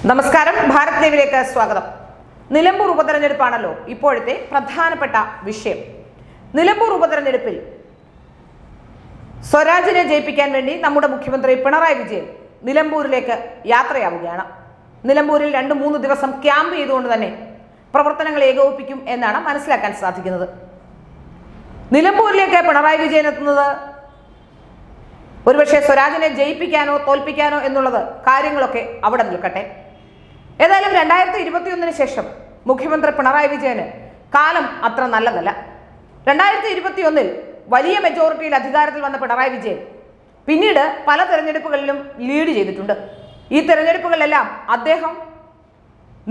നമസ്കാരം, ഭാരത് ലൈവിലേക്ക് സ്വാഗതം. നിലമ്പൂർ ഉപതെരഞ്ഞെടുപ്പാണല്ലോ ഇപ്പോഴത്തെ പ്രധാനപ്പെട്ട വിഷയം. നിലമ്പൂർ ഉപതെരഞ്ഞെടുപ്പിൽ സ്വരാജിനെ ജയിപ്പിക്കാൻ വേണ്ടി നമ്മുടെ മുഖ്യമന്ത്രി പിണറായി വിജയൻ നിലമ്പൂരിലേക്ക് യാത്രയാവുകയാണ്. നിലമ്പൂരിൽ 2-3 ദിവസം ക്യാമ്പ് ചെയ്തുകൊണ്ട് തന്നെ പ്രവർത്തനങ്ങൾ ഏകോപിപ്പിക്കും എന്നാണ് മനസ്സിലാക്കാൻ സാധിക്കുന്നത്. നിലമ്പൂരിലേക്ക് പിണറായി വിജയൻ എത്തുന്നത് ഒരുപക്ഷെ സ്വരാജിനെ ജയിപ്പിക്കാനോ തോൽപ്പിക്കാനോ എന്നുള്ളത് കാര്യങ്ങളൊക്കെ അവിടെ നിൽക്കട്ടെ. ഏതായാലും 2021 ശേഷം മുഖ്യമന്ത്രി പിണറായി വിജയന് കാലം അത്ര നല്ലതല്ല. 2021 വലിയ മെജോറിറ്റിയിൽ അധികാരത്തിൽ വന്ന പിണറായി വിജയൻ പിന്നീട് പല തെരഞ്ഞെടുപ്പുകളിലും ലീഡ് ചെയ്തിട്ടുണ്ട്. ഈ തെരഞ്ഞെടുപ്പുകളിലെല്ലാം അദ്ദേഹം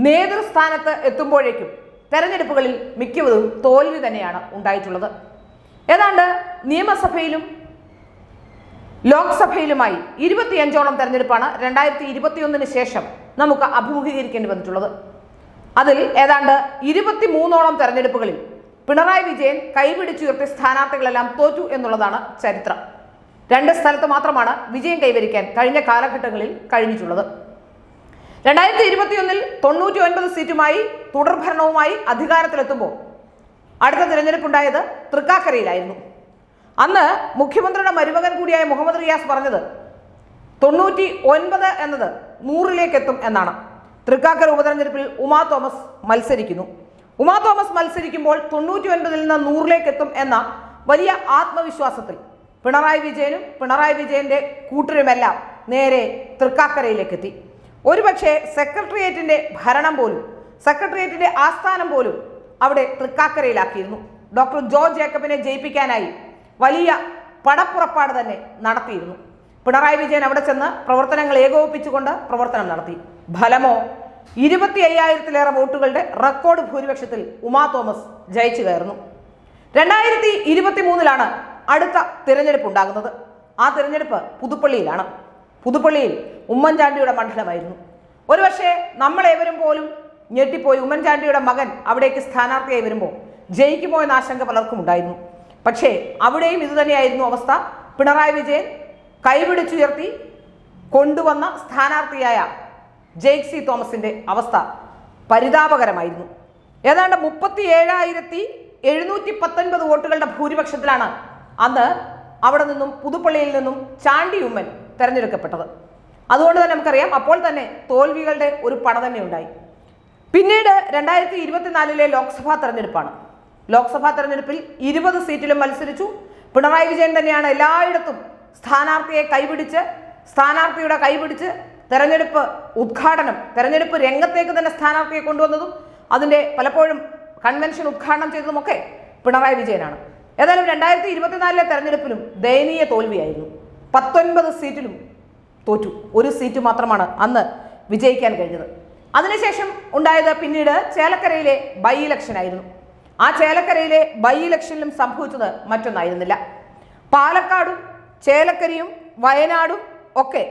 നേതൃസ്ഥാനത്ത് എത്തുമ്പോഴേക്കും തെരഞ്ഞെടുപ്പുകളിൽ മിക്കവതും തോൽവി തന്നെയാണ് ഉണ്ടായിട്ടുള്ളത്. ഏതാണ്ട് നിയമസഭയിലും ലോക്സഭയിലുമായി 25ഓളം തെരഞ്ഞെടുപ്പാണ് 2021 ശേഷം നമുക്ക് അഭിമുഖീകരിക്കേണ്ടി വന്നിട്ടുള്ളത്. അതിൽ ഏതാണ്ട് 23ഓളം തെരഞ്ഞെടുപ്പുകളിൽ പിണറായി വിജയൻ കൈപിടിച്ചുയർത്തിയ സ്ഥാനാർത്ഥികളെല്ലാം തോറ്റു എന്നുള്ളതാണ് ചരിത്രം. 2 സ്ഥലത്ത് മാത്രമാണ് വിജയം കൈവരിക്കാൻ കഴിഞ്ഞ കാലഘട്ടങ്ങളിൽ കഴിഞ്ഞിട്ടുള്ളത്. 2021 99 സീറ്റുമായി തുടർഭരണവുമായി അധികാരത്തിലെത്തുമ്പോൾ അടുത്ത തിരഞ്ഞെടുപ്പുണ്ടായത് തൃക്കാക്കരയിലായിരുന്നു. അന്ന് മുഖ്യമന്ത്രിയുടെ മരുമകൻ കൂടിയായ മുഹമ്മദ് റിയാസ് പറഞ്ഞത് 99 എന്നത് 100ലേക്ക് എത്തും എന്നാണ്. തൃക്കാക്കര ഉപതെരഞ്ഞെടുപ്പിൽ ഉമാ തോമസ് മത്സരിക്കുന്നു. ഉമാ തോമസ് മത്സരിക്കുമ്പോൾ 99ൽ നിന്ന് 100ലേക്ക് എത്തും എന്ന വലിയ ആത്മവിശ്വാസത്തിൽ പിണറായി വിജയനും പിണറായി വിജയന്റെ കൂട്ടരുമെല്ലാം നേരെ തൃക്കാക്കരയിലേക്ക് എത്തി. ഒരുപക്ഷെ സെക്രട്ടേറിയറ്റിന്റെ ഭരണം പോലും, സെക്രട്ടേറിയറ്റിന്റെ ആസ്ഥാനം പോലും അവിടെ തൃക്കാക്കരയിലാക്കിയിരുന്നു. ഡോക്ടർ ജോർജ് ജേക്കബിനെ ജയിപ്പിക്കാനായി വലിയ പടപ്പുറപ്പാട് തന്നെ നടത്തിയിരുന്നു. പിണറായി വിജയൻ അവിടെ ചെന്ന് പ്രവർത്തനങ്ങൾ ഏകോപിപ്പിച്ചുകൊണ്ട് പ്രവർത്തനം നടത്തി. ഫലമോ 25,000-ലേറെ വോട്ടുകളുടെ റെക്കോർഡ് ഭൂരിപക്ഷത്തിൽ ഉമാ തോമസ് ജയിച്ചു കയറുന്നു. 2023 അടുത്ത തിരഞ്ഞെടുപ്പ് ഉണ്ടാകുന്നത്. ആ തിരഞ്ഞെടുപ്പ് പുതുപ്പള്ളിയിലാണ്. പുതുപ്പള്ളിയിൽ ഉമ്മൻചാണ്ടിയുടെ മണ്ഡലമായിരുന്നു. ഒരുപക്ഷെ നമ്മളേവരും പോലും ഞെട്ടിപ്പോയി. ഉമ്മൻചാണ്ടിയുടെ മകൻ അവിടേക്ക് സ്ഥാനാർത്ഥിയായി വരുമ്പോൾ ജയിക്കുമോ എന്ന ആശങ്ക പലർക്കും ഉണ്ടായിരുന്നു. പക്ഷേ അവിടെയും ഇതുതന്നെയായിരുന്നു അവസ്ഥ. പിണറായി വിജയൻ കൈപിടിച്ചുയർത്തി കൊണ്ടുവന്ന സ്ഥാനാർത്ഥിയായ ജെയ്സി തോമസിന്റെ അവസ്ഥ പരിതാപകരമായിരുന്നു. ഏതാണ്ട് 37,719 വോട്ടുകളുടെ ഭൂരിപക്ഷത്തിലാണ് അന്ന് അവിടെ നിന്നും പുതുപ്പള്ളിയിൽ നിന്നും ചാണ്ടി ഉമ്മൻ തെരഞ്ഞെടുക്കപ്പെട്ടത്. അതുകൊണ്ട് തന്നെ നമുക്കറിയാം, അപ്പോൾ തന്നെ തോൽവികളുടെ ഒരു പട തന്നെ ഉണ്ടായി. പിന്നീട് 2024 ലോക്സഭാ തെരഞ്ഞെടുപ്പാണ്. ലോക്സഭാ തെരഞ്ഞെടുപ്പിൽ 20 സീറ്റിലും മത്സരിച്ചു. പിണറായി വിജയൻ തന്നെയാണ് എല്ലായിടത്തും സ്ഥാനാർത്ഥിയുടെ കൈപിടിച്ച് തെരഞ്ഞെടുപ്പ് ഉദ്ഘാടനം, തെരഞ്ഞെടുപ്പ് രംഗത്തേക്ക് തന്നെ സ്ഥാനാർത്ഥിയെ കൊണ്ടുവന്നതും അതിൻ്റെ പലപ്പോഴും കൺവെൻഷൻ ഉദ്ഘാടനം ചെയ്തതുമൊക്കെ പിണറായി വിജയനാണ്. ഏതായാലും 2024 തെരഞ്ഞെടുപ്പിലും ദയനീയ തോൽവിയായിരുന്നു. 19 സീറ്റിലും തോറ്റു. 1 സീറ്റ് മാത്രമാണ് അന്ന് വിജയിക്കാൻ കഴിഞ്ഞത്. അതിനുശേഷം ഉണ്ടായത് പിന്നീട് ചേലക്കരയിലെ ബൈ ഇലക്ഷൻ ആയിരുന്നു. ആ ചേലക്കരയിലെ ബൈ ഇലക്ഷനിലും സംഭവിച്ചത് മറ്റൊന്നായിരുന്നില്ല. പാലക്കാടും ചേലക്കരയും വയനാടും ഒക്കെ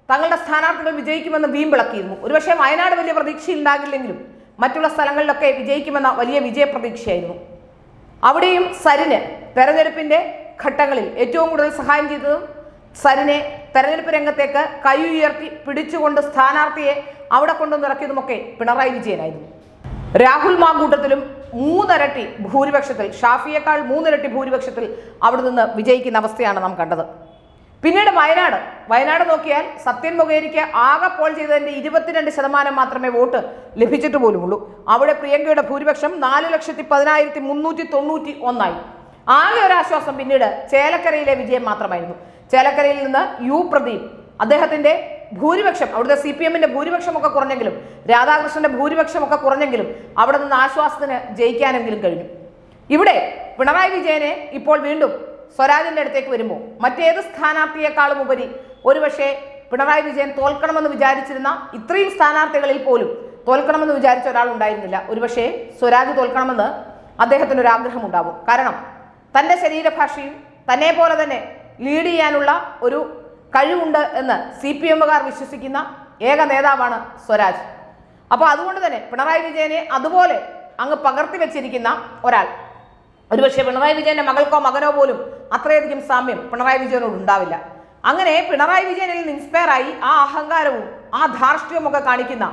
തങ്ങളുടെ സ്ഥാനാർത്ഥികൾ വിജയിക്കുമെന്ന് വീമ്പിളക്കിയിരുന്നു. ഒരുപക്ഷെ വയനാട് വലിയ പ്രതീക്ഷയുണ്ടാകില്ലെങ്കിലും മറ്റുള്ള സ്ഥലങ്ങളിലൊക്കെ വിജയിക്കുമെന്ന വലിയ വിജയപ്രതീക്ഷയായിരുന്നു. അവിടെയും സരിന് തെരഞ്ഞെടുപ്പിന്റെ ഘട്ടങ്ങളിൽ ഏറ്റവും കൂടുതൽ സഹായം ചെയ്തതും സരിനെ തെരഞ്ഞെടുപ്പ് രംഗത്തേക്ക് കൈ ഉയർത്തി പിടിച്ചുകൊണ്ട് സ്ഥാനാർത്ഥിയെ അവിടെ കൊണ്ടുവന്നിറക്കിയതുമൊക്കെ പിണറായി വിജയനായിരുന്നു. രാഹുൽ മാങ്കൂട്ടത്തിലും 3 ഇരട്ടി ഭൂരിപക്ഷത്തിൽ, ഷാഫിയേക്കാൾ 3 ഇരട്ടി ഭൂരിപക്ഷത്തിൽ അവിടെ നിന്ന് വിജയിക്കുന്ന അവസ്ഥയാണ് നാം കണ്ടത്. പിന്നീട് വയനാട് നോക്കിയാൽ സത്യൻ മൊകേരിക്ക് ആകെ പോൾ ചെയ്തതിന്റെ 22% മാത്രമേ വോട്ട് ലഭിച്ചിട്ട് പോലുമുള്ളൂ. അവിടെ പ്രിയങ്കയുടെ ഭൂരിപക്ഷം 4,10,391 ആകെ ഒരു ആശ്വാസം പിന്നീട് ചേലക്കരയിലെ വിജയം മാത്രമായിരുന്നു. ചേലക്കരയിൽ നിന്ന് യു പ്രദീപ്, അദ്ദേഹത്തിന്റെ ഭൂരിപക്ഷം, അവിടുത്തെ CPM-ന്റെ ഭൂരിപക്ഷമൊക്കെ കുറഞ്ഞെങ്കിലും, രാധാകൃഷ്ണന്റെ ഭൂരിപക്ഷമൊക്കെ കുറഞ്ഞെങ്കിലും അവിടെ നിന്ന് ആശ്വാസത്തിന് ജയിക്കാനെങ്കിലും കഴിഞ്ഞു. ഇവിടെ പിണറായി വിജയനെ ഇപ്പോൾ വീണ്ടും സ്വരാജിന്റെ അടുത്തേക്ക് വരുമ്പോൾ മറ്റേത് സ്ഥാനാർത്ഥിയെക്കാളും ഉപരി ഒരുപക്ഷെ പിണറായി വിജയൻ തോൽക്കണമെന്ന് വിചാരിച്ചിരുന്ന ഇത്രയും സ്ഥാനാർത്ഥികളിൽ പോലും തോൽക്കണമെന്ന് വിചാരിച്ച ഒരാൾ ഉണ്ടായിരുന്നില്ല. ഒരുപക്ഷെ സ്വരാജ് തോൽക്കണമെന്ന് അദ്ദേഹത്തിനൊരു ആഗ്രഹം ഉണ്ടാവും. കാരണം തൻ്റെ ശരീരഭാഷയും തന്നെ പോലെ തന്നെ ലീഡ് ചെയ്യാനുള്ള ഒരു കഴിവുണ്ട് എന്ന് CPM-കാർ വിശ്വസിക്കുന്ന ഏക നേതാവാണ് സ്വരാജ്. അപ്പോൾ അതുകൊണ്ട് തന്നെ പിണറായി വിജയനെ അതുപോലെ അങ്ങ് പകർത്തി വെച്ചിരിക്കുന്ന ഒരാൾ, ഒരുപക്ഷെ പിണറായി വിജയന്റെ മകൾക്കോ മകനോ പോലും അത്രയധികം സാമ്യം പിണറായി വിജയനോട് ഉണ്ടാവില്ല. അങ്ങനെ പിണറായി വിജയനിൽ നിന്ന് ഇൻസ്പയർ ആയി ആ അഹങ്കാരവും ആ ധാർഷ്ട്യമൊക്കെ കാണിക്കുന്ന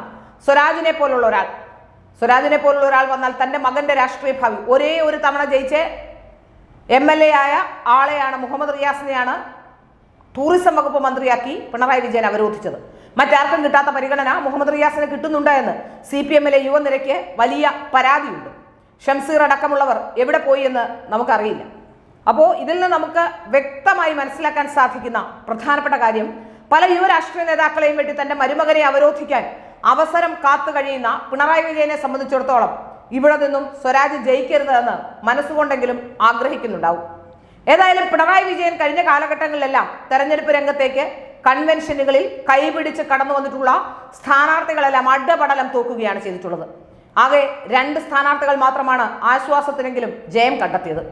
സ്വരാജിനെ പോലുള്ള ഒരാൾ വന്നാൽ തൻ്റെ മകന്റെ രാഷ്ട്രീയ ഭാവി ഒരേ ഒരു തവണ ജയിച്ച് MLA ആയ ആളെയാണ്, മുഹമ്മദ് റിയാസിനെയാണ് ടൂറിസം വകുപ്പ് മന്ത്രിയാക്കി പിണറായി വിജയൻ അവരോധിച്ചത്. മറ്റാർക്കും കിട്ടാത്ത പരിഗണന മുഹമ്മദ് റിയാസിന് കിട്ടുന്നുണ്ട് എന്ന് CPM-ലെ യുവനിരയ്ക്ക് വലിയ പരാതിയുണ്ട്. ഷംസീർ അടക്കമുള്ളവർ എവിടെ പോയി എന്ന് നമുക്കറിയില്ല. അപ്പോൾ ഇതിൽ നിന്ന് നമുക്ക് വ്യക്തമായി മനസ്സിലാക്കാൻ സാധിക്കുന്ന പ്രധാനപ്പെട്ട കാര്യം, പല യുവ രാഷ്ട്രീയ നേതാക്കളെയും വേണ്ടി തന്റെ മരുമകനെ അവരോധിക്കാൻ അവസരം കാത്തു കഴിയുന്ന പിണറായി വിജയനെ സംബന്ധിച്ചിടത്തോളം ഇവിടെ നിന്നും സ്വരാജ് ജയിക്കരുത് എന്ന് മനസ്സുകൊണ്ടെങ്കിലും ആഗ്രഹിക്കുന്നുണ്ടാവും. ഏതായാലും പിണറായി വിജയൻ കഴിഞ്ഞ കാലഘട്ടങ്ങളിലെല്ലാം തെരഞ്ഞെടുപ്പ് രംഗത്തേക്ക് കൺവെൻഷനുകളിൽ കൈപിടിച്ച് കടന്നു വന്നിട്ടുള്ള സ്ഥാനാർത്ഥികളെല്ലാം അഡപടലം തോക്കുകയാണ് ചെയ്തിട്ടുള്ളത്. ആകെ 2 സ്ഥാനാർത്ഥികൾ മാത്രമാണ് ആശ്വാസത്തിനെങ്കിലും ജയം കണ്ടെത്തിയത്.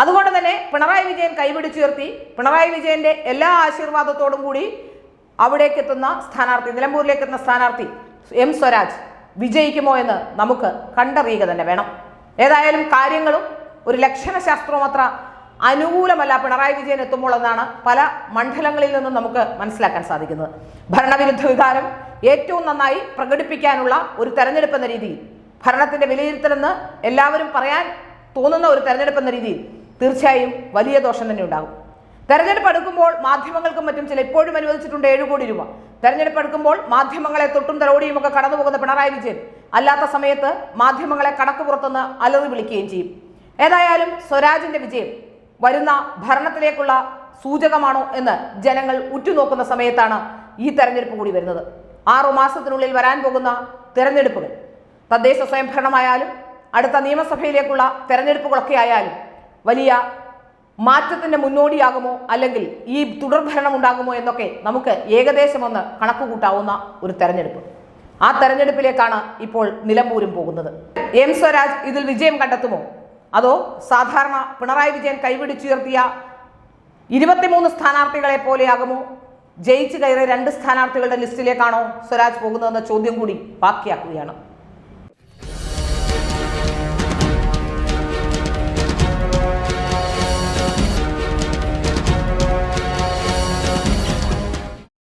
അതുകൊണ്ട് തന്നെ പിണറായി വിജയൻ കൈപിടിച്ചുയർത്തി പിണറായി വിജയന്റെ എല്ലാ ആശീർവാദത്തോടും കൂടി അവിടേക്ക് എത്തുന്ന സ്ഥാനാർത്ഥി, നിലമ്പൂരിലേക്ക് എത്തുന്ന സ്ഥാനാർത്ഥി M സ്വരാജ് വിജയിക്കുമോ എന്ന് നമുക്ക് കണ്ടറിയുക തന്നെ വേണം. ഏതായാലും കാര്യങ്ങളും ഒരു ലക്ഷണശാസ്ത്രവും അത്ര അനുകൂലമല്ല പിണറായി വിജയൻ എത്തുമ്പോൾ എന്നാണ് പല മണ്ഡലങ്ങളിൽ നിന്നും നമുക്ക് മനസ്സിലാക്കാൻ സാധിക്കുന്നത്. ഭരണവിരുദ്ധ വികാരം ഏറ്റവും നന്നായി പ്രകടിപ്പിക്കാനുള്ള ഒരു തെരഞ്ഞെടുപ്പ് എന്ന രീതിയിൽ, ഭരണത്തിന്റെ വിലയിരുത്തലെന്ന് എല്ലാവരും പറയാൻ തോന്നുന്ന ഒരു തെരഞ്ഞെടുപ്പ് എന്ന രീതിയിൽ തീർച്ചയായും വലിയ ദോഷം തന്നെ ഉണ്ടാകും. തെരഞ്ഞെടുപ്പ് അടുക്കുമ്പോൾ മാധ്യമങ്ങൾക്കും മറ്റും ചില ഇപ്പോഴും അനുവദിച്ചിട്ടുണ്ട് 7 കോടി രൂപ. തെരഞ്ഞെടുപ്പ് അടുക്കുമ്പോൾ മാധ്യമങ്ങളെ തൊട്ടും തലോടിയും ഒക്കെ കടന്നു പോകുന്ന പിണറായി വിജയൻ അല്ലാത്ത സമയത്ത് മാധ്യമങ്ങളെ കടക്ക് പുറത്തുനിന്ന് അലറി വിളിക്കുകയും ചെയ്യും. ഏതായാലും സ്വരാജിന്റെ വിജയം വരുന്ന ഭരണത്തിലേക്കുള്ള സൂചകമാണോ എന്ന് ജനങ്ങൾ ഉറ്റുനോക്കുന്ന സമയത്താണ് ഈ തെരഞ്ഞെടുപ്പ് കൂടി വരുന്നത്. 6 മാസത്തിനുള്ളിൽ വരാൻ പോകുന്ന തെരഞ്ഞെടുപ്പുകൾ, തദ്ദേശ സ്വയംഭരണമായാലും അടുത്ത നിയമസഭയിലേക്കുള്ള തെരഞ്ഞെടുപ്പുകളൊക്കെ ആയാലും വലിയ മാറ്റത്തിന്റെ മുന്നോടിയാകുമോ അല്ലെങ്കിൽ ഈ തുടർഭരണം ഉണ്ടാകുമോ എന്നൊക്കെ നമുക്ക് ഏകദേശം ഒന്ന് കണക്കുകൂട്ടാവുന്ന ഒരു തെരഞ്ഞെടുപ്പ്. ആ തെരഞ്ഞെടുപ്പിലേക്കാണ് ഇപ്പോൾ നിലമ്പൂരും പോകുന്നത്. M സ്വരാജ് ഇതിൽ വിജയം കണ്ടെത്തുമോ, അതോ സാധാരണ പിണറായി വിജയൻ കൈപിടിച്ചുയർത്തിയ 23 സ്ഥാനാർത്ഥികളെ പോലെയാകുമോ, ജയിച്ചു കയറിയ 2 സ്ഥാനാർത്ഥികളുടെ ലിസ്റ്റിലേക്കാണോ സ്വരാജ് പോകുന്നതെന്ന ചോദ്യം കൂടി ബാക്കിയാക്കുകയാണ്.